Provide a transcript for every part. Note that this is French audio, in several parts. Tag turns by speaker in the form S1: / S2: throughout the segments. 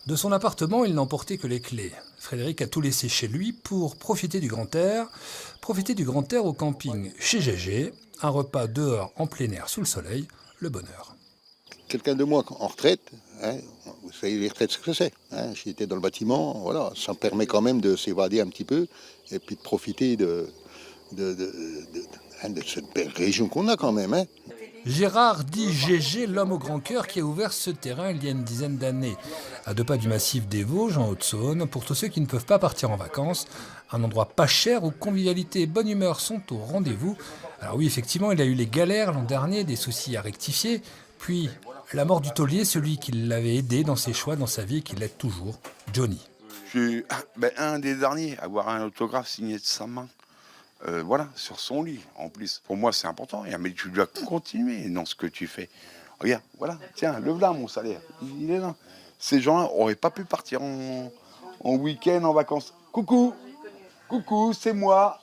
S1: De son appartement, il n'emportait que les clés. Frédéric a tout laissé chez lui pour profiter du grand air. Profiter du grand air au camping chez Gégé. Un repas dehors en plein air sous le soleil, le bonheur.
S2: Quelqu'un de moi en retraite, hein, vous savez les retraites ce que c'est. Hein, j'étais dans le bâtiment, voilà, ça me permet quand même de s'évader un petit peu et puis de profiter de cette belle région qu'on a quand même. Hein.
S1: Gérard dit Gégé, l'homme au grand cœur qui a ouvert ce terrain il y a une dizaine d'années. À 2 pas du massif des Vosges, en Haute-Saône, pour tous ceux qui ne peuvent pas partir en vacances. Un endroit pas cher où convivialité et bonne humeur sont au rendez-vous. Alors oui, effectivement, il a eu les galères l'an dernier, des soucis à rectifier. Puis la mort du taulier, celui qui l'avait aidé dans ses choix, dans sa vie et qui l'aide toujours, Johnny.
S3: Je suis un des derniers à avoir un autographe signé de sa main. Voilà, sur son lit, en plus. Pour moi, c'est important. Mais tu dois continuer dans ce que tu fais. Regarde, voilà, tiens, le voilà mon salaire. Il est là. Ces gens-là n'auraient pas pu partir en week-end, en vacances. Coucou, c'est moi.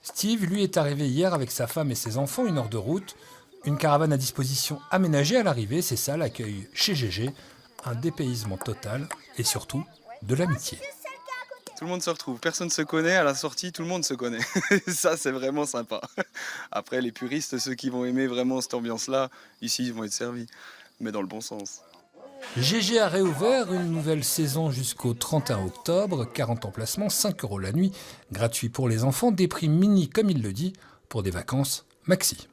S1: Steve, lui, est arrivé hier avec sa femme et ses enfants, 1 heure de route. Une caravane à disposition aménagée à l'arrivée, c'est ça l'accueil chez Gégé. Un dépaysement total et surtout de l'amitié.
S4: Tout le monde se retrouve, personne ne se connaît, à la sortie tout le monde se connaît. Ça c'est vraiment sympa. Après les puristes, ceux qui vont aimer vraiment cette ambiance-là, ici ils vont être servis, mais dans le bon sens.
S1: Gégé a réouvert une nouvelle saison jusqu'au 31 octobre, 40 emplacements, 5 € la nuit, gratuit pour les enfants, des prix mini comme il le dit, pour des vacances maxi.